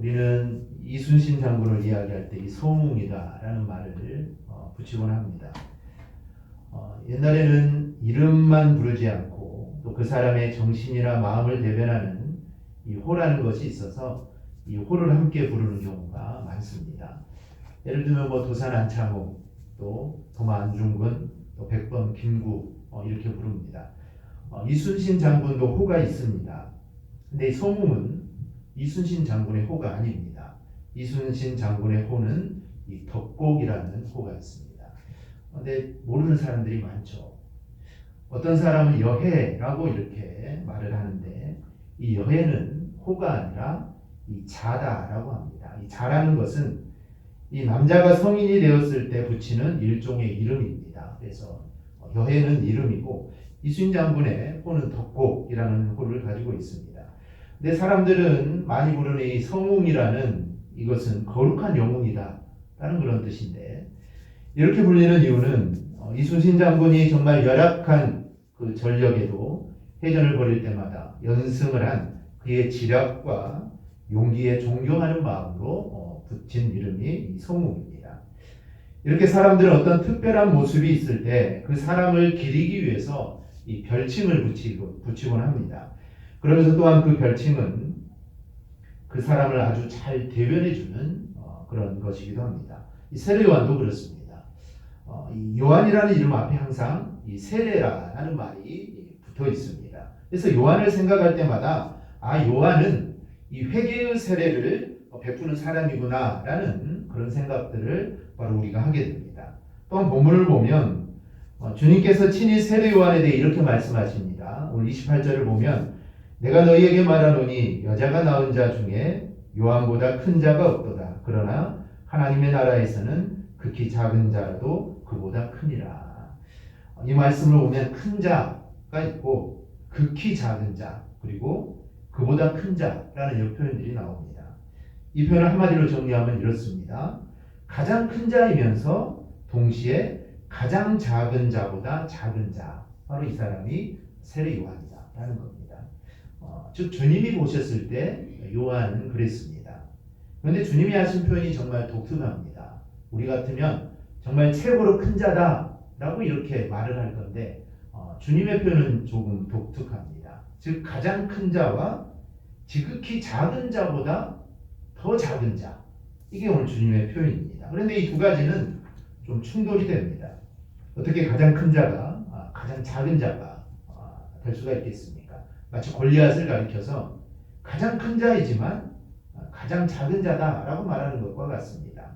우리는 이순신 장군을 이야기할 때 이 소웅이다라는 말을 붙이곤 합니다. 옛날에는 이름만 부르지 않고 또 그 사람의 정신이나 마음을 대변하는 이 호라는 것이 있어서 이 호를 함께 부르는 경우가 많습니다. 예를 들면 도산 안창호, 또 도마 안중근, 또 백범 김구 이렇게 부릅니다. 이순신 장군도 호가 있습니다. 근데 이 소웅은 이순신 장군의 호가 아닙니다. 이순신 장군의 호는 이 덕곡이라는 호가 있습니다. 근데 모르는 사람들이 많죠. 어떤 사람은 여해라고 이렇게 말을 하는데 이 여해는 호가 아니라 이 자다라고 합니다. 이 자라는 것은 이 남자가 성인이 되었을 때 붙이는 일종의 이름입니다. 그래서 여해는 이름이고 이순신 장군의 호는 덕곡이라는 호를 가지고 있습니다. 근데 사람들은 많이 부르는 이 성웅이라는 이것은 거룩한 영웅이다 라는 그런 뜻인데, 이렇게 불리는 이유는 이순신 장군이 정말 열악한 그 전력에도 해전을 벌일 때마다 연승을 한 그의 지략과 용기에 존경하는 마음으로 붙인 이름이 성웅입니다. 이렇게 사람들은 어떤 특별한 모습이 있을 때 그 사람을 기리기 위해서 이 별칭을 붙이곤 합니다. 그러면서 또한 그 별칭은 그 사람을 아주 잘 대변해주는 그런 것이기도 합니다. 이 세례 요한도 그렇습니다. 이 요한이라는 이름 앞에 항상 이 세례라는 말이 붙어 있습니다. 그래서 요한을 생각할 때마다 요한은 이 회개의 세례를 베푸는 사람이구나라는 그런 생각들을 바로 우리가 하게 됩니다. 또한 본문을 보면 주님께서 친히 세례 요한에 대해 이렇게 말씀하십니다. 오늘 28절을 보면 내가 너희에게 말하노니 여자가 낳은 자 중에 요한보다 큰 자가 없도다. 그러나 하나님의 나라에서는 극히 작은 자라도 그보다 크니라. 이 말씀을 보면 큰 자가 있고 극히 작은 자 그리고 그보다 큰 자라는 표현들이 나옵니다. 이 표현을 한마디로 정리하면 이렇습니다. 가장 큰 자이면서 동시에 가장 작은 자보다 작은 자, 바로 이 사람이 세례 요한이다라는 겁니다. 즉 주님이 보셨을 때 요한은 그랬습니다. 그런데 주님이 하신 표현이 정말 독특합니다. 우리 같으면 정말 최고로 큰 자다라고 이렇게 말을 할 건데 주님의 표현은 조금 독특합니다. 즉 가장 큰 자와 지극히 작은 자보다 더 작은 자, 이게 오늘 주님의 표현입니다. 그런데 이 두 가지는 좀 충돌이 됩니다. 어떻게 가장 큰 자가 가장 작은 자가 될 수가 있겠습니까? 마치 골리앗을 가리켜서 가장 큰 자이지만 가장 작은 자다라고 말하는 것과 같습니다.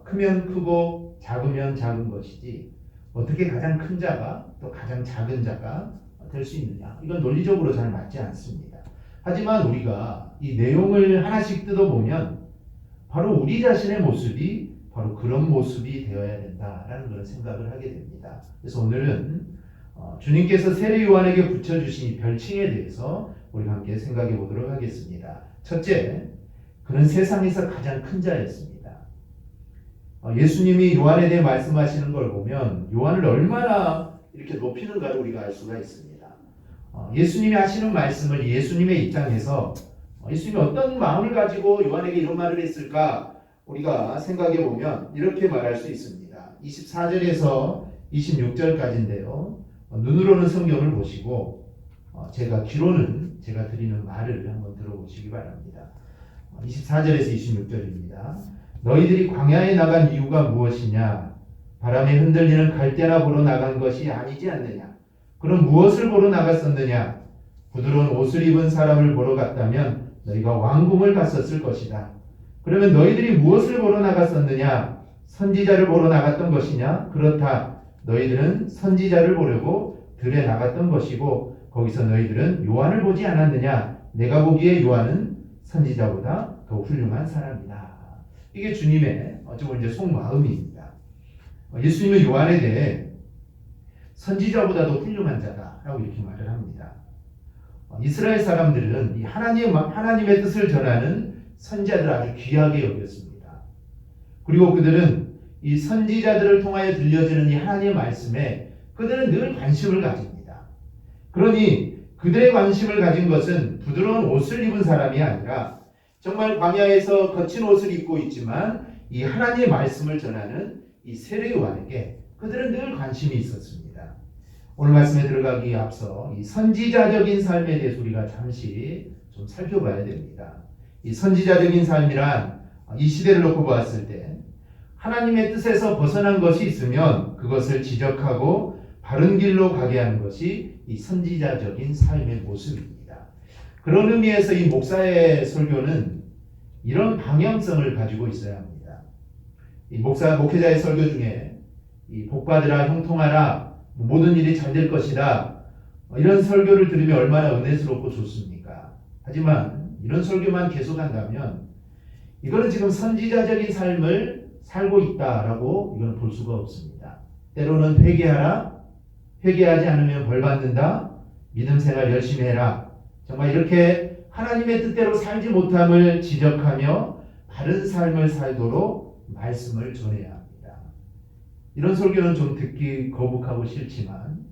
크면 크고 작으면 작은 것이지 어떻게 가장 큰 자가 또 가장 작은 자가 될 수 있느냐, 이건 논리적으로 잘 맞지 않습니다. 하지만 우리가 이 내용을 하나씩 뜯어보면 바로 우리 자신의 모습이 바로 그런 모습이 되어야 된다라는 그런 생각을 하게 됩니다. 그래서 오늘은 주님께서 세례 요한에게 붙여주신 이 별칭에 대해서 우리가 함께 생각해 보도록 하겠습니다. 첫째, 그는 세상에서 가장 큰 자였습니다. 예수님이 요한에 대해 말씀하시는 걸 보면 요한을 얼마나 이렇게 높이는가를 우리가 알 수가 있습니다. 예수님이 하시는 말씀을 예수님의 입장에서 예수님이 어떤 마음을 가지고 요한에게 이런 말을 했을까 우리가 생각해 보면 이렇게 말할 수 있습니다. 24절에서 26절까지인데요. 눈으로는 성경을 보시고 귀로는 제가 드리는 말을 한번 들어보시기 바랍니다. 24절에서 26절입니다. 너희들이 광야에 나간 이유가 무엇이냐? 바람에 흔들리는 갈대나 보러 나간 것이 아니지 않느냐? 그럼 무엇을 보러 나갔었느냐? 부드러운 옷을 입은 사람을 보러 갔다면 너희가 왕궁을 갔었을 것이다. 그러면 너희들이 무엇을 보러 나갔었느냐? 선지자를 보러 나갔던 것이냐? 그렇다. 너희들은 선지자를 보려고 들에 나갔던 것이고 거기서 너희들은 요한을 보지 않았느냐? 내가 보기에 요한은 선지자보다 더 훌륭한 사람이다. 이게 주님의 어쩌면 속마음입니다. 예수님은 요한에 대해 선지자보다도 훌륭한 자다라고 이렇게 말을 합니다. 이스라엘 사람들은 이 하나님의 뜻을 전하는 선지자들을 아주 귀하게 여겼습니다. 그리고 그들은 이 선지자들을 통하여 들려지는 이 하나님의 말씀에 그들은 늘 관심을 가집니다. 그러니 그들의 관심을 가진 것은 부드러운 옷을 입은 사람이 아니라 정말 광야에서 거친 옷을 입고 있지만 이 하나님의 말씀을 전하는 이 세례 요한에게 그들은 늘 관심이 있었습니다. 오늘 말씀에 들어가기 앞서 이 선지자적인 삶에 대해서 우리가 잠시 좀 살펴봐야 됩니다. 이 선지자적인 삶이란 이 시대를 놓고 보았을 때 하나님의 뜻에서 벗어난 것이 있으면 그것을 지적하고 바른 길로 가게 하는 것이 이 선지자적인 삶의 모습입니다. 그런 의미에서 이 목사의 설교는 이런 방향성을 가지고 있어야 합니다. 이 목회자의 설교 중에 이 복받으라, 형통하라, 모든 일이 잘 될 것이다, 이런 설교를 들으면 얼마나 은혜스럽고 좋습니까? 하지만 이런 설교만 계속한다면 이거는 지금 선지자적인 삶을 살고 있다라고 이건 볼 수가 없습니다. 때로는 회개하라, 회개하지 않으면 벌 받는다, 믿음 생활 열심히 해라, 정말 이렇게 하나님의 뜻대로 살지 못함을 지적하며 바른 삶을 살도록 말씀을 전해야 합니다. 이런 설교는 좀 듣기 거북하고 싫지만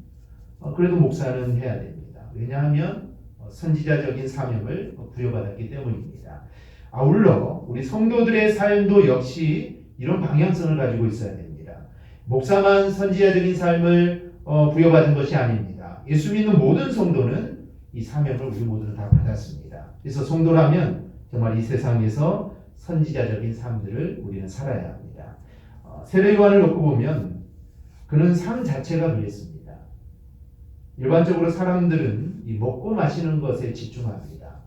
그래도 목사는 해야 됩니다. 왜냐하면 선지자적인 사명을 부여받았기 때문입니다. 아울러 우리 성도들의 삶도 역시 이런 방향성을 가지고 있어야 됩니다. 목사만 선지자적인 삶을 부여받은 것이 아닙니다. 예수 믿는 모든 성도는 이 사명을 우리 모두는 다 받았습니다. 그래서 성도라면 정말 이 세상에서 선지자적인 삶들을 우리는 살아야 합니다. 세례 요한을 놓고 보면 그는 삶 자체가 그랬습니다. 일반적으로 사람들은 이 먹고 마시는 것에 집중합니다.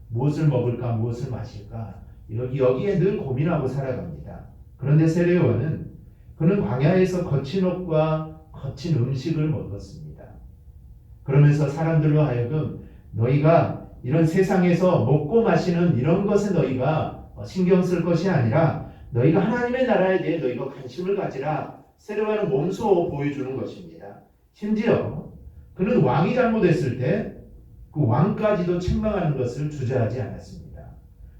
무엇을 먹을까, 무엇을 마실까, 여기에 늘 고민하고 살아갑니다. 그런데 세례 요한은 그는 광야에서 거친 옷과 거친 음식을 먹었습니다. 그러면서 사람들로 하여금 너희가 이런 세상에서 먹고 마시는 이런 것에 너희가 신경 쓸 것이 아니라 너희가 하나님의 나라에 대해 너희가 관심을 가지라, 세례 요한은 몸소 보여주는 것입니다. 심지어 그는 왕이 잘못했을 때 그 왕까지도 책망하는 것을 주저하지 않았습니다.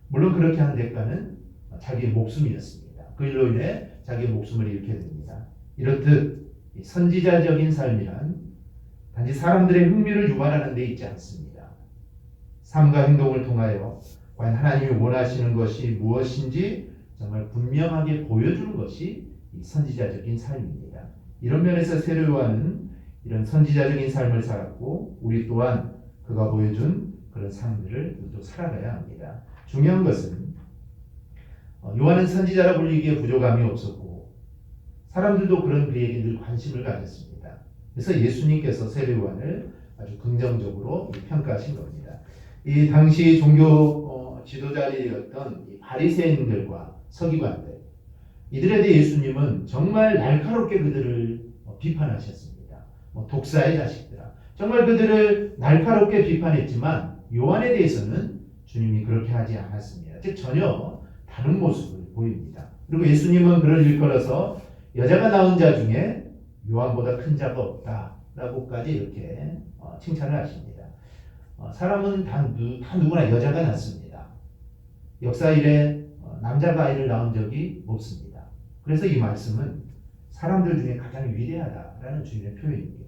물론 그렇게 한 대가는 자기의 목숨이었습니다. 그 일로 인해 자기의 목숨을 잃게 됩니다. 이렇듯 선지자적인 삶이란 단지 사람들의 흥미를 유발하는 데 있지 않습니다. 삶과 행동을 통하여 과연 하나님이 원하시는 것이 무엇인지 정말 분명하게 보여주는 것이 이 선지자적인 삶입니다. 이런 면에서 세례 요한은 이런 선지자적인 삶을 살았고 우리 또한 그가 보여준 그런 삶들을 또 살아가야 합니다. 중요한 것은 요한은 선지자라 불리기에 부족함이 없었고 사람들도 그런 그에게 늘 관심을 가졌습니다. 그래서 예수님께서 세례 요한을 아주 긍정적으로 평가하신 겁니다. 이 당시 종교 지도자들이었던 바리새인들과 서기관들, 이들에 대해 예수님은 정말 날카롭게 그들을 비판하셨습니다. 독사의 자식들아, 정말 그들을 날카롭게 비판했지만 요한에 대해서는 주님이 그렇게 하지 않았습니다. 즉 전혀 다른 모습을 보입니다. 그리고 예수님은 그를 일컬어서 여자가 낳은 자 중에 요한보다 큰 자가 없다라고까지 이렇게 칭찬을 하십니다. 사람은 다 누구나 여자가 낳습니다. 역사 이래 남자가 아이를 낳은 적이 없습니다. 그래서 이 말씀은 사람들 중에 가장 위대하다라는 주님의 표현입니다.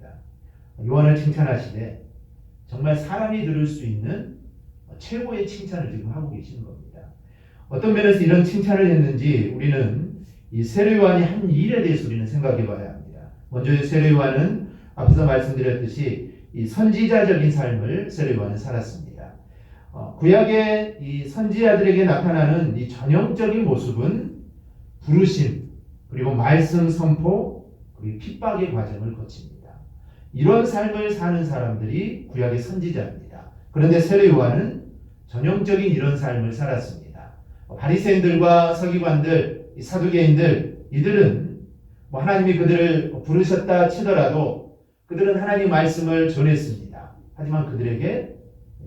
요한을 칭찬하시되 정말 사람이 들을 수 있는 최고의 칭찬을 지금 하고 계시는 겁니다. 어떤 면에서 이런 칭찬을 했는지 우리는 이 세례 요한이 한 일에 대해서 우리는 생각해 봐야 합니다. 먼저 세례 요한은 앞서 말씀드렸듯이 이 선지자적인 삶을 세례 요한은 살았습니다. 구약의 이 선지자들에게 나타나는 이 전형적인 모습은 부르심, 그리고 말씀 선포, 그리고 핍박의 과정을 거칩니다. 이런 삶을 사는 사람들이 구약의 선지자입니다. 그런데 세례 요한은 전형적인 이런 삶을 살았습니다. 바리새인들과 서기관들, 사두개인들, 이들은 하나님이 그들을 부르셨다 치더라도 그들은 하나님 말씀을 전했습니다. 하지만 그들에게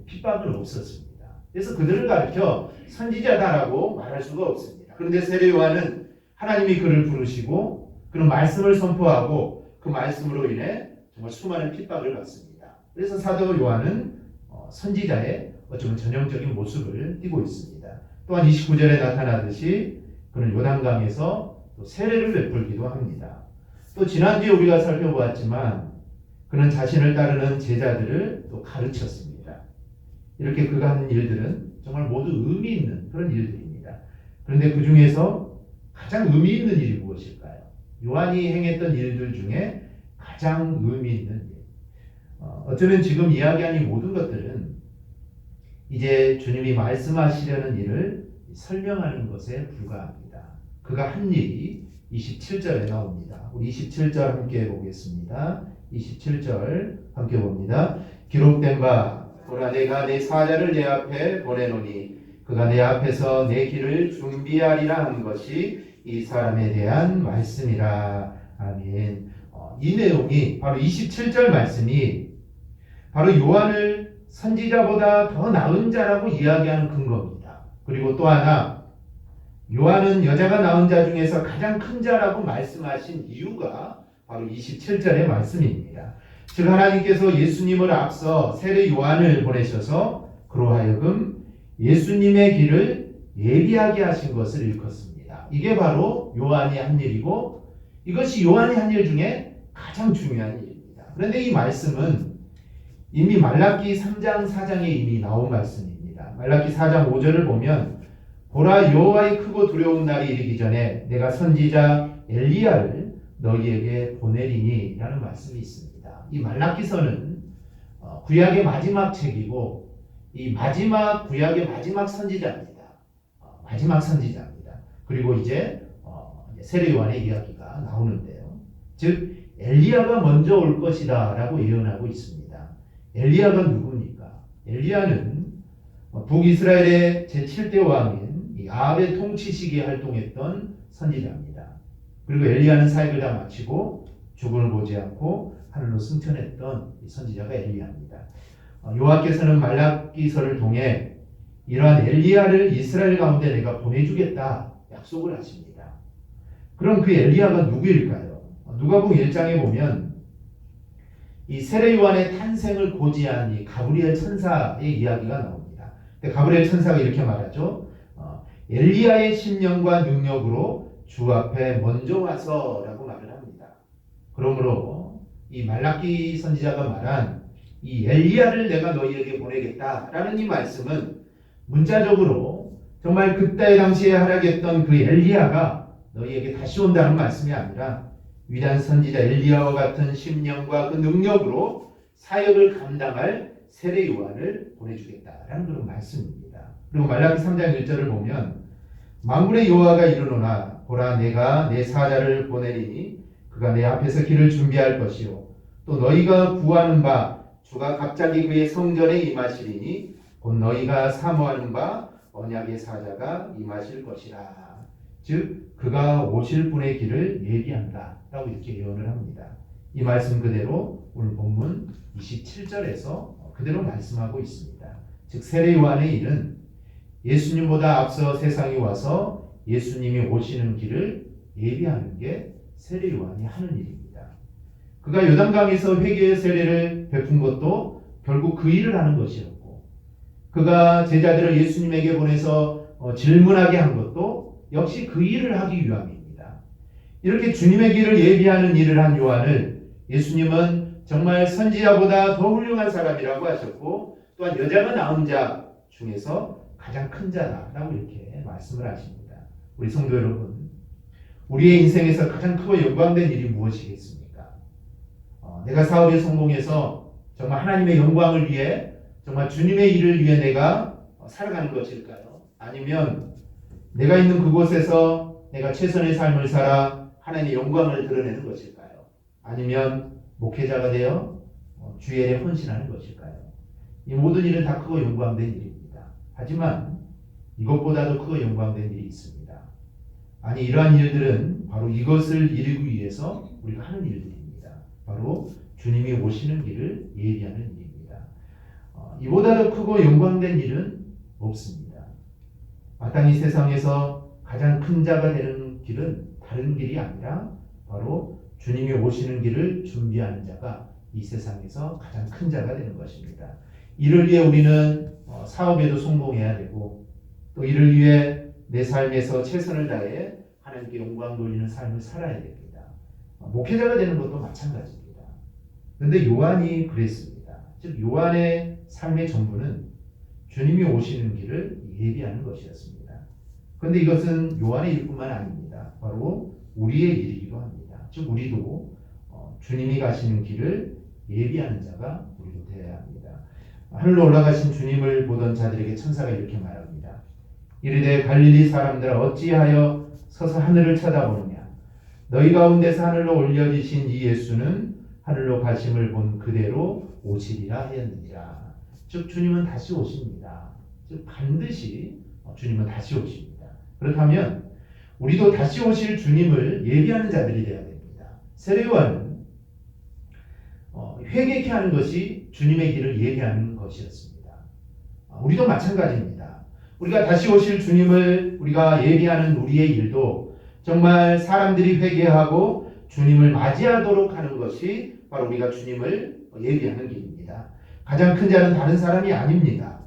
핍박은 없었습니다. 그래서 그들을 가르쳐 선지자다라고 말할 수가 없습니다. 그런데 세례 요한은 하나님이 그를 부르시고 그런 말씀을 선포하고 그 말씀으로 인해 정말 수많은 핍박을 받습니다. 그래서 사도 요한은 선지자의 어쩌면 전형적인 모습을 띠고 있습니다. 또한 29절에 나타나듯이 그는 요단강에서 또 세례를 베풀기도 합니다. 또 지난주에 우리가 살펴보았지만 그는 자신을 따르는 제자들을 또 가르쳤습니다. 이렇게 그가 한 일들은 정말 모두 의미 있는 그런 일들입니다. 그런데 그 중에서 가장 의미 있는 일이 무엇일까요? 요한이 행했던 일들 중에 가장 의미 있는 일. 어쩌면 지금 이야기한 이 모든 것들은 이제 주님이 말씀하시려는 일을 설명하는 것에 불과합니다. 그가 한 일이 27절에 나옵니다. 우리 27절 함께 보겠습니다. 27절 함께 봅니다. 기록된 바 보라 내가 내 사자를 내 앞에 보내노니 그가 내 앞에서 내 길을 준비하리라 한 것이 이 사람에 대한 말씀이라. 아멘. 이 내용이 바로 27절 말씀이 바로 요한을 선지자보다 더 나은 자라고 이야기하는 근거입니다. 그리고 또 하나 요한은 여자가 낳은 자 중에서 가장 큰 자라고 말씀하신 이유가 바로 27절의 말씀입니다. 즉 하나님께서 예수님을 앞서 세례 요한을 보내셔서 그로 하여금 예수님의 길을 예비하게 하신 것을 일컫습니다. 이게 바로 요한이 한 일이고 이것이 요한이 한 일 중에 가장 중요한 일입니다. 그런데 이 말씀은 이미 말라기 3장 4장에 이미 나온 말씀입니다. 말라기 4장 5절을 보면 보라 여호와의 크고 두려운 날이 이르기 전에 내가 선지자 엘리야를 너희에게 보내리니 라는 말씀이 있습니다. 이 말라기서는 구약의 마지막 책이고 이 마지막 구약의 마지막 선지자입니다. 마지막 선지자입니다. 그리고 이제 세례 요한의 이야기가 나오는데요. 즉 엘리야가 먼저 올 것이다 라고 예언하고 있습니다. 엘리야가 누굽니까? 엘리야는 북이스라엘의 제7대 왕인 아합의 통치 시기에 활동했던 선지자입니다. 그리고 엘리야는 사역을 다 마치고 죽음을 보지 않고 하늘로 승천했던 선지자가 엘리야입니다. 여호와께서는 말라기서를 통해 이러한 엘리야를 이스라엘 가운데 내가 보내주겠다 약속을 하십니다. 그럼 그 엘리야가 누구일까요? 누가복음 1장에 보면 이 세례 요한의 탄생을 고지한 이 가브리엘 천사의 이야기가 나옵니다. 가브리엘 천사가 이렇게 말하죠. 엘리야의 심령과 능력으로 주 앞에 먼저 와서라고 말을 합니다. 그러므로 이 말라기 선지자가 말한 이 엘리야를 내가 너희에게 보내겠다라는 이 말씀은 문자적으로 정말 그때 당시에 활약했던 그 엘리야가 너희에게 다시 온다는 말씀이 아니라 위대한 선지자 엘리야와 같은 심령과 그 능력으로 사역을 감당할 세례 요한을 보내주겠다라는 그런 말씀입니다. 그리고 말라기 3장 1절을 보면 만군의 여호와가 이르노나 보라 내가 내 사자를 보내리니 그가 내 앞에서 길을 준비할 것이요 또 너희가 구하는 바 주가 갑자기 그의 성전에 임하시리니 곧 너희가 사모하는 바 언약의 사자가 임하실 것이라. 즉 그가 오실 분의 길을 예비한다 라고 이렇게 예언을 합니다. 이 말씀 그대로 오늘 본문 27절에서 그대로 말씀하고 있습니다. 즉 세례 요한의 일은 예수님보다 앞서 세상에 와서 예수님이 오시는 길을 예비하는 게 세례 요한이 하는 일입니다. 그가 요단강에서 회개의 세례를 베푼 것도 결국 그 일을 하는 것이었고 그가 제자들을 예수님에게 보내서 질문하게 한 것도 역시 그 일을 하기 위함입니다. 이렇게 주님의 길을 예비하는 일을 한 요한을 예수님은 정말 선지자보다 더 훌륭한 사람이라고 하셨고 또한 여자가 낳은 자 중에서 가장 큰 자다라고 이렇게 말씀을 하십니다. 우리 성도 여러분, 우리의 인생에서 가장 크고 영광된 일이 무엇이겠습니까? 내가 사업에 성공해서 정말 하나님의 영광을 위해 정말 주님의 일을 위해 내가 살아가는 것일까요? 아니면 내가 있는 그곳에서 내가 최선의 삶을 살아 하나님의 영광을 드러내는 것일까요? 아니면 목회자가 되어 주의 일에 헌신하는 것일까요? 이 모든 일은 다 크고 영광된 일입니다. 하지만 이것보다도 크고 영광된 일이 있습니다. 아니 이러한 일들은 바로 이것을 이루기 위해서 우리가 하는 일들입니다. 바로 주님이 오시는 길을 예비하는 일입니다. 이보다 더 크고 영광된 일은 없습니다. 마땅히 세상에서 가장 큰 자가 되는 길은 다른 길이 아니라 바로 주님이 오시는 길을 준비하는 자가 이 세상에서 가장 큰 자가 되는 것입니다. 이를 위해 우리는 사업에도 성공해야 되고 또 이를 위해 내 삶에서 최선을 다해 하나님께 영광 돌리는 삶을 살아야 됩니다. 목회자가 되는 것도 마찬가지입니다. 그런데 요한이 그랬습니다. 즉 요한의 삶의 전부는 주님이 오시는 길을 예비하는 것이었습니다. 그런데 이것은 요한의 일뿐만 아닙니다. 바로 우리의 일이기도 합니다. 즉 우리도 주님이 가시는 길을 예비하는 자가 우리도 되어야 합니다. 하늘로 올라가신 주님을 보던 자들에게 천사가 이렇게 말합니다. 이르되 갈릴리 사람들아 어찌하여 서서 하늘을 쳐다보느냐. 너희 가운데서 하늘로 올려지신 이 예수는 하늘로 가심을 본 그대로 오시리라 하였느니라. 즉 주님은 다시 오십니다. 즉 반드시 주님은 다시 오십니다. 그렇다면 우리도 다시 오실 주님을 예비하는 자들이 되어야 됩니다. 세례요한은 회개케 하는 것이 주님의 길을 예비하는 것이었습니다. 우리도 마찬가지입니다. 우리가 다시 오실 주님을 우리가 예비하는 우리의 일도 정말 사람들이 회개하고 주님을 맞이하도록 하는 것이 바로 우리가 주님을 예비하는 길입니다. 가장 큰 자는 다른 사람이 아닙니다.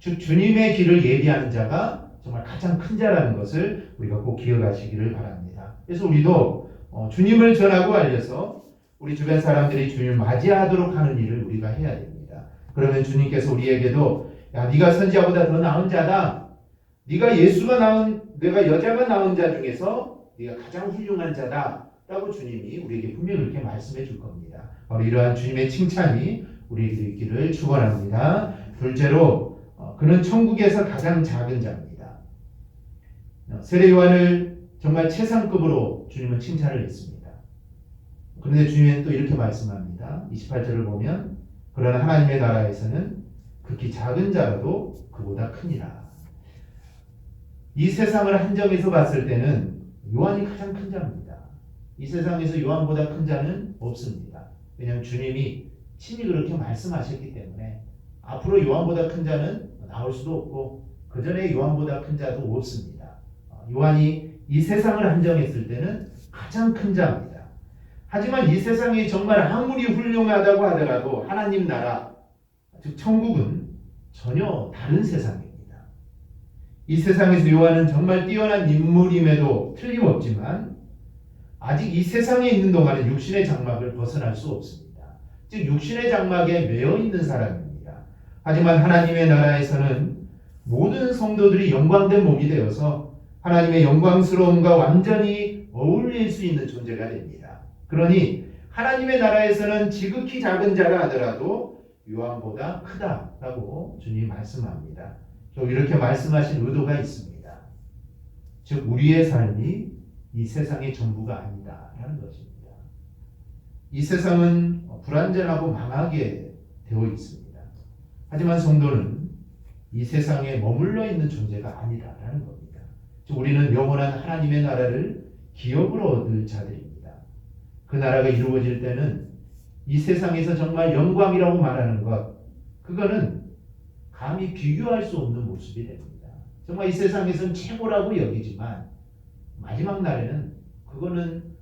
즉 주님의 길을 예비하는 자가 정말 가장 큰 자라는 것을 우리가 꼭 기억하시기를 바랍니다. 그래서 우리도 주님을 전하고 알려서 우리 주변 사람들이 주님을 맞이하도록 하는 일을 우리가 해야 됩니다. 그러면 주님께서 우리에게도 야 네가 선지자보다 더 나은 자다. 네가 내가 여자가 낳은 자 중에서 네가 가장 훌륭한 자다. 라고 주님이 우리에게 분명히 이렇게 말씀해 줄 겁니다. 바로 이러한 주님의 칭찬이 우리에게 있기를 축원합니다. 둘째로 그는 천국에서 가장 작은 자입니다. 세례 요한을 정말 최상급으로 주님은 칭찬을 했습니다. 그런데 주님은 또 이렇게 말씀합니다. 28절을 보면 그러나 하나님의 나라에서는 극히 작은 자라도 그보다 크니라. 이 세상을 한정해서 봤을 때는 요한이 가장 큰 자입니다. 이 세상에서 요한보다 큰 자는 없습니다. 왜냐하면 주님이 친히 그렇게 말씀하셨기 때문에 앞으로 요한보다 큰 자는 나올 수도 없고 그 전에 요한보다 큰 자도 없습니다. 요한이 이 세상을 한정했을 때는 가장 큰 자입니다. 하지만 이 세상이 정말 아무리 훌륭하다고 하더라도 하나님 나라, 즉 천국은 전혀 다른 세상입니다. 이 세상에서 요한은 정말 뛰어난 인물임에도 틀림없지만 아직 이 세상에 있는 동안은 육신의 장막을 벗어날 수 없습니다. 즉 육신의 장막에 매여 있는 사람입니다. 하지만 하나님의 나라에서는 모든 성도들이 영광된 몸이 되어서 하나님의 영광스러움과 완전히 어울릴 수 있는 존재가 됩니다. 그러니 하나님의 나라에서는 지극히 작은 자라 하더라도 요한보다 크다라고 주님이 말씀합니다. 또 이렇게 말씀하신 의도가 있습니다. 즉 우리의 삶이 이 세상의 전부가 아니다라는 것입니다. 이 세상은 불완전하고 망하게 되어 있습니다. 하지만 성도는 이 세상에 머물러 있는 존재가 아니다라는 겁니다. 즉 우리는 영원한 하나님의 나라를 기업으로 얻을 자들입니다. 그 나라가 이루어질 때는 이 세상에서 정말 영광이라고 말하는 것, 그거는 감히 비교할 수 없는 모습이 됩니다. 정말 이 세상에서는 최고라고 여기지만 마지막 날에는 그거는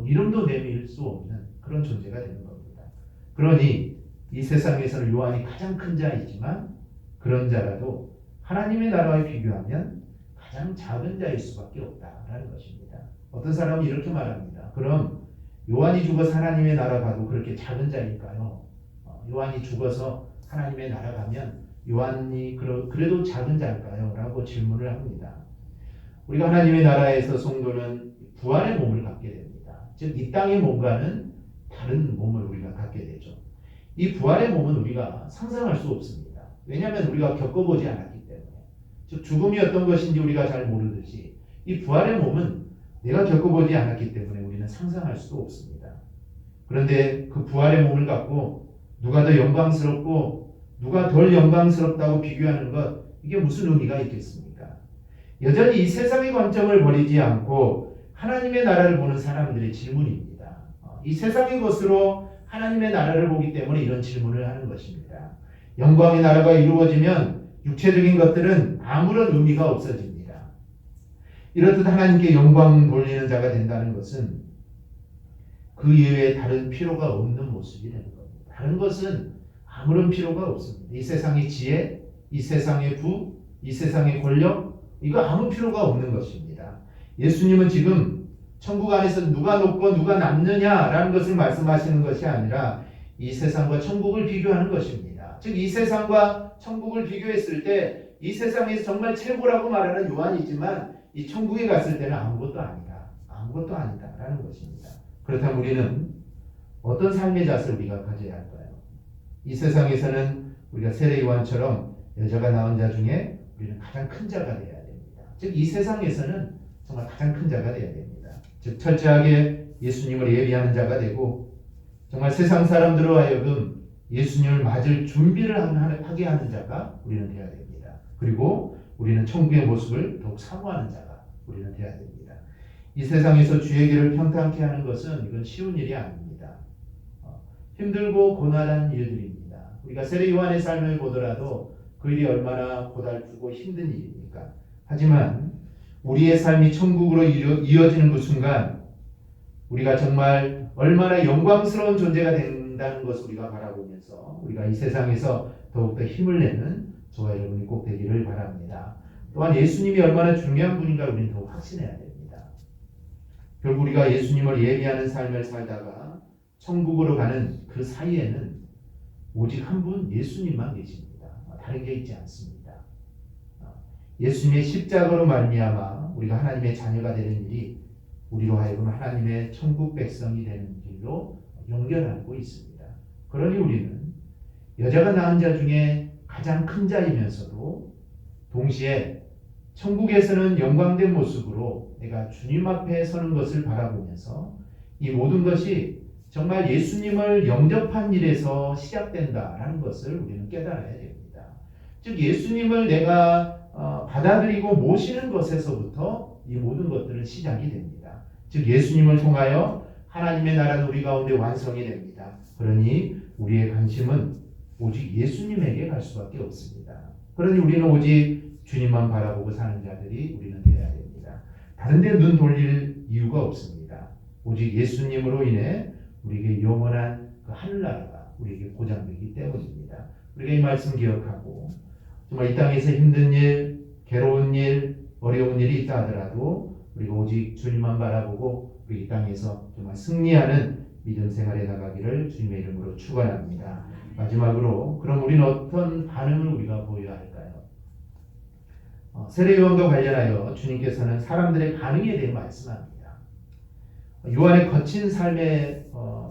이름도 내밀 수 없는 그런 존재가 되는 겁니다. 그러니 이 세상에서는 요한이 가장 큰 자이지만 그런 자라도 하나님의 나라와 비교하면 가장 작은 자일 수밖에 없다라는 것입니다. 어떤 사람은 이렇게 말합니다. 그럼 요한이 죽어서 하나님의 나라 가도 그렇게 작은 자일까요? 요한이 죽어서 하나님의 나라 가면 요한이 그래도 작은 자일까요? 라고 질문을 합니다. 우리가 하나님의 나라에서 성도는 부활의 몸을 갖게 됩니다. 즉 이 땅의 몸과는 다른 몸을 우리가 갖게 되죠. 이 부활의 몸은 우리가 상상할 수 없습니다. 왜냐하면 우리가 겪어보지 않았기 때문에. 즉 죽음이 어떤 것인지 우리가 잘 모르듯이 이 부활의 몸은 내가 겪어보지 않았기 때문에 우리는 상상할 수도 없습니다. 그런데 그 부활의 몸을 갖고 누가 더 영광스럽고 누가 덜 영광스럽다고 비교하는 것, 이게 무슨 의미가 있겠습니까? 여전히 이 세상의 관점을 버리지 않고 하나님의 나라를 보는 사람들의 질문입니다. 이 세상의 것으로 하나님의 나라를 보기 때문에 이런 질문을 하는 것입니다. 영광의 나라가 이루어지면 육체적인 것들은 아무런 의미가 없어집니다. 이렇듯 하나님께 영광 돌리는 자가 된다는 것은 그 이외에 다른 필요가 없는 모습이 되는 겁니다. 다른 것은 아무런 필요가 없습니다. 이 세상의 지혜, 이 세상의 부, 이 세상의 권력, 이거 아무 필요가 없는 것입니다. 예수님은 지금 천국 안에서 누가 높고 누가 남느냐라는 것을 말씀하시는 것이 아니라 이 세상과 천국을 비교하는 것입니다. 즉 이 세상과 천국을 비교했을 때 이 세상에서 정말 최고라고 말하는 요한이지만 이 천국에 갔을 때는 아무것도 아니다. 아무것도 아니다라는 것입니다. 그렇다면 우리는 어떤 삶의 잣을 우리가 가져야 할까요? 이 세상에서는 우리가 세례 요한처럼 여자가 낳은 자 중에 우리는 가장 큰 자가 되어야 됩니다. 즉 이 세상에서는 정말 가장 큰 자가 되어야 됩니다. 즉 철저하게 예수님을 예비하는 자가 되고 정말 세상 사람들로 하여금 예수님을 맞을 준비를 하게 하는 자가 우리는 되어야 됩니다. 그리고 우리는 천국의 모습을 더욱 사모하는 자가 우리는 되어야 됩니다. 이 세상에서 주의 길을 평탄케 하는 것은 이건 쉬운 일이 아닙니다. 힘들고 고난한 일들입니다. 우리가 세례 요한의 삶을 보더라도 그 일이 얼마나 고달프고 힘든 일입니까? 하지만 우리의 삶이 천국으로 이어지는 그 순간 우리가 정말 얼마나 영광스러운 존재가 된다는 것을 우리가 바라보면서 우리가 이 세상에서 더욱더 힘을 내는 저와 여러분이 꼭 되기를 바랍니다. 또한 예수님이 얼마나 중요한 분인가 우리는 더욱 확신해야 됩니다. 결국 우리가 예수님을 예비하는 삶을 살다가 천국으로 가는 그 사이에는 오직 한 분 예수님만 계십니다. 다른 게 있지 않습니다. 예수님의 십자가로 말미암아 우리가 하나님의 자녀가 되는 일이 우리로 하여금 하나님의 천국 백성이 되는 길로 연결하고 있습니다. 그러니 우리는 여자가 낳은 자 중에 가장 큰 자이면서도 동시에 천국에서는 영광된 모습으로 내가 주님 앞에 서는 것을 바라보면서 이 모든 것이 정말 예수님을 영접한 일에서 시작된다라는 것을 우리는 깨달아야 됩니다. 즉 예수님을 내가 받아들이고 모시는 것에서부터 이 모든 것들은 시작이 됩니다. 즉 예수님을 통하여 하나님의 나라는 우리 가운데 완성이 됩니다. 그러니 우리의 관심은 오직 예수님에게 갈 수밖에 없습니다. 그러니 우리는 오직 주님만 바라보고 사는 자들이 우리는 되어야 됩니다. 다른 데 눈 돌릴 이유가 없습니다. 오직 예수님으로 인해 우리에게 영원한 그 하늘나라가 우리에게 보장되기 때문입니다. 우리가 이 말씀 기억하고 정말 이 땅에서 힘든 일, 괴로운 일, 어려운 일이 있다 하더라도 우리가 오직 주님만 바라보고 우리 이 땅에서 정말 승리하는 믿음 생활에 나가기를 주님의 이름으로 축원합니다. 마지막으로 그럼 우리는 어떤 반응을 우리가 보여야 할까요? 세례 요한과 관련하여 주님께서는 사람들의 반응에 대해 말씀합니다. 요한의 거친 삶의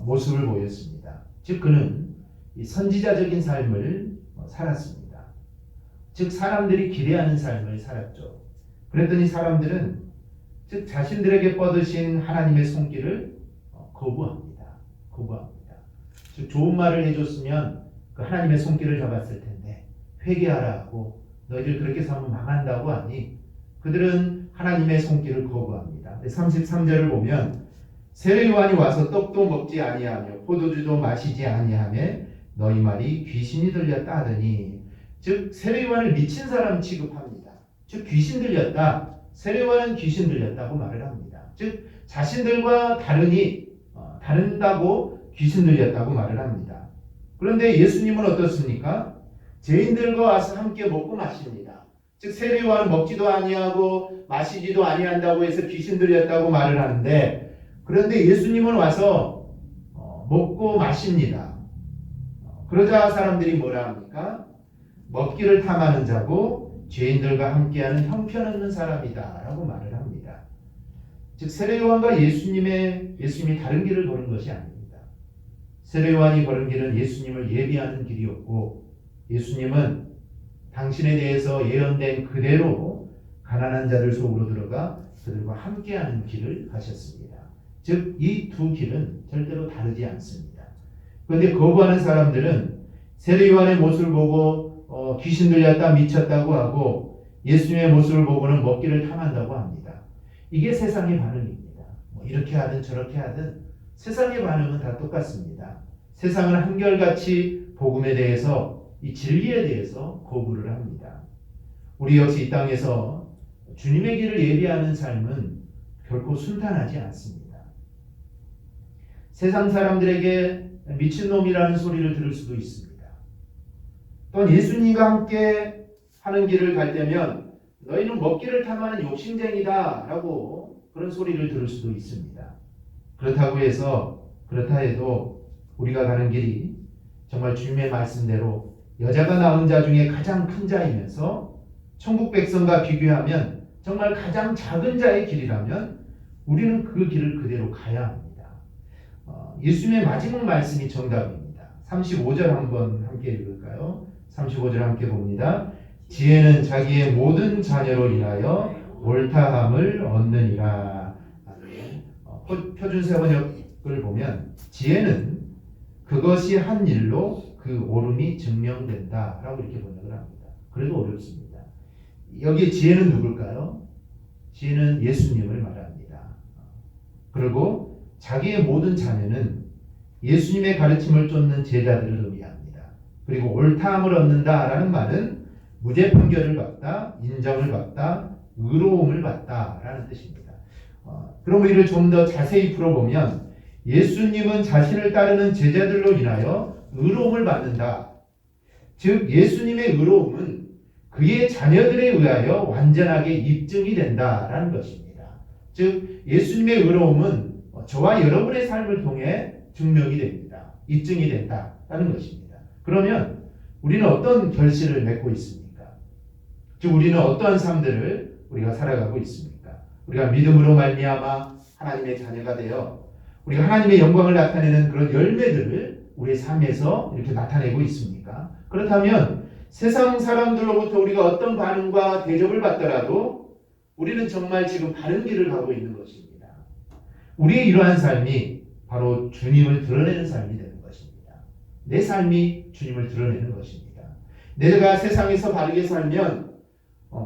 모습을 보였습니다. 즉 그는 이 선지자적인 삶을 살았습니다. 즉 사람들이 기대하는 삶을 살았죠. 그랬더니 사람들은 즉 자신들에게 뻗으신 하나님의 손길을 거부합니다. 즉 좋은 말을 해줬으면 그 하나님의 손길을 잡았을 텐데 회개하라 하고 너희들 그렇게 살면 망한다고 하니 그들은 하나님의 손길을 거부합니다. 33절을 보면 세례 요한이 와서 떡도 먹지 아니하며 포도주도 마시지 아니하며 너희 말이 귀신이 들렸다 하더니 즉 세례 요한을 미친 사람 취급합니다. 즉 귀신 들렸다. 세례 요한은 귀신 들렸다고 말을 합니다. 즉 자신들과 다른다고 귀신 들렸다고 말을 합니다. 그런데 예수님은 어떻습니까? 죄인들과 와서 함께 먹고 마십니다. 즉 세례 요한은 먹지도 아니하고 마시지도 아니한다고 해서 귀신 들렸다고 말을 하는데 그런데 예수님은 와서 먹고 마십니다. 그러자 사람들이 뭐라 합니까? 먹기를 탐하는 자고 죄인들과 함께하는 형편없는 사람이다 라고 말을 합니다. 즉 세례 요한과 예수님이 다른 길을 걸은 것이 아닙니다. 세례 요한이 걸은 길은 예수님을 예비하는 길이었고 예수님은 당신에 대해서 예언된 그대로 가난한 자들 속으로 들어가 그들과 함께하는 길을 가셨습니다. 즉 이 두 길은 절대로 다르지 않습니다. 그런데 거부하는 사람들은 세례 요한의 모습을 보고 귀신 들렸다 미쳤다고 하고 예수님의 모습을 보고는 먹기를 탐한다고 합니다. 이게 세상의 반응입니다. 이렇게 하든 저렇게 하든 세상의 반응은 다 똑같습니다. 세상은 한결같이 복음에 대해서 이 진리에 대해서 거부를 합니다. 우리 역시 이 땅에서 주님의 길을 예비하는 삶은 결코 순탄하지 않습니다. 세상 사람들에게 미친놈이라는 소리를 들을 수도 있습니다. 또한 예수님과 함께 하는 길을 갈 때면 너희는 먹기를 탐하는 욕심쟁이다 라고 그런 소리를 들을 수도 있습니다. 그렇다 해도 우리가 가는 길이 정말 주님의 말씀대로 여자가 낳은 자 중에 가장 큰 자이면서 천국 백성과 비교하면 정말 가장 작은 자의 길이라면 우리는 그 길을 그대로 가야 합니다. 예수님의 마지막 말씀이 정답입니다. 35절 한번 함께 읽을까요? 35절 함께 봅니다. 지혜는 자기의 모든 자녀로 인하여 옳다함을 얻느니라. 표준세 번역을 보면 지혜는 그것이 한 일로 그 옳음이 증명된다 라고 이렇게 번역을 합니다. 그래도 어렵습니다. 여기에 지혜는 누굴까요? 지혜는 예수님을 말합니다. 그리고 자기의 모든 자녀는 예수님의 가르침을 쫓는 제자들을 의미합니다. 그리고 옳다함을 얻는다라는 말은 무죄 판결을 받다, 인정을 받다, 의로움을 받다라는 뜻입니다. 그럼 우리를 좀 더 자세히 풀어보면 예수님은 자신을 따르는 제자들로 인하여 의로움을 받는다. 즉 예수님의 의로움은 그의 자녀들에 의하여 완전하게 입증이 된다라는 것입니다. 즉 예수님의 의로움은 저와 여러분의 삶을 통해 증명이 됩니다. 입증이 된다라는 것입니다. 그러면 우리는 어떤 결실을 맺고 있습니까? 즉 우리는 어떠한 삶들을 우리가 살아가고 있습니까? 우리가 믿음으로 말미암아 하나님의 자녀가 되어 우리가 하나님의 영광을 나타내는 그런 열매들을 우리의 삶에서 이렇게 나타내고 있습니까? 그렇다면 세상 사람들로부터 우리가 어떤 반응과 대접을 받더라도 우리는 정말 지금 바른 길을 가고 있는 것입니다. 우리의 이러한 삶이 바로 주님을 드러내는 삶이 되는 것입니다. 내 삶이 주님을 드러내는 것입니다. 내가 세상에서 바르게 살면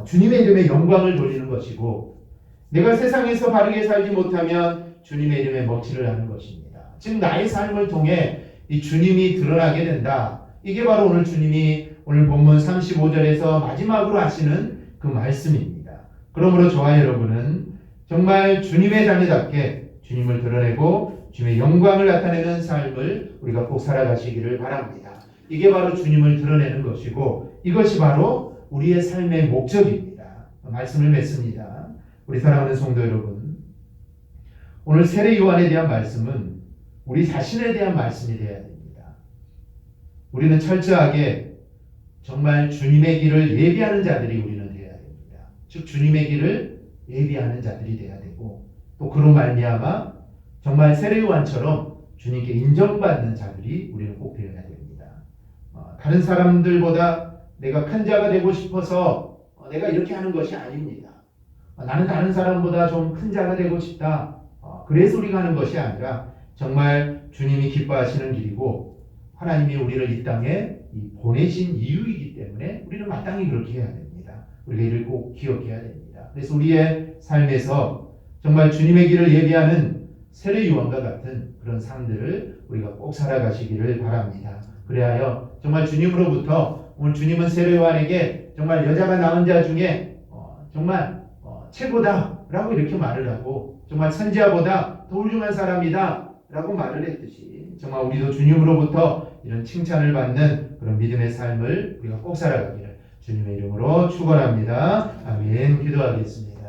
주님의 이름에 영광을 돌리는 것이고 내가 세상에서 바르게 살지 못하면 주님의 이름에 먹칠을 하는 것입니다. 즉 나의 삶을 통해 이 주님이 드러나게 된다. 이게 바로 오늘 주님이 오늘 본문 35절에서 마지막으로 하시는 그 말씀입니다. 그러므로 저와 여러분은 정말 주님의 자녀답게 주님을 드러내고 주님의 영광을 나타내는 삶을 우리가 꼭 살아가시기를 바랍니다. 이게 바로 주님을 드러내는 것이고 이것이 바로 우리의 삶의 목적입니다. 말씀을 맺습니다. 우리 사랑하는 성도 여러분, 오늘 세례 요한에 대한 말씀은 우리 자신에 대한 말씀이 되어야 됩니다. 우리는 철저하게 정말 주님의 길을 예비하는 자들이 우리는 되어야 됩니다. 즉 주님의 길을 예비하는 자들이 되어야 되고 또 그로 말미암아 정말 세례 요한처럼 주님께 인정받는 자들이 우리는 꼭 되어야 됩니다. 다른 사람들보다 내가 큰 자가 되고 싶어서 내가 이렇게 하는 것이 아닙니다. 나는 다른 사람보다 좀 큰 자가 되고 싶다. 그래서 우리가 하는 것이 아니라 정말 주님이 기뻐하시는 길이고 하나님이 우리를 이 땅에 보내신 이유이기 때문에 우리는 마땅히 그렇게 해야 됩니다. 우리가 이를 꼭 기억해야 됩니다. 그래서 우리의 삶에서 정말 주님의 길을 예비하는 세례 요한과 같은 그런 삶들을 우리가 꼭 살아가시기를 바랍니다. 그래야 정말 주님으로부터 오늘 주님은 세례 요한에게 정말 여자가 낳은 자 중에 정말 최고다라고 이렇게 말을 하고 정말 선지자보다 더 훌륭한 사람이다 라고 말을 했듯이 정말 우리도 주님으로부터 이런 칭찬을 받는 그런 믿음의 삶을 우리가 꼭 살아가기를 주님의 이름으로 축원합니다. 아멘. 기도하겠습니다.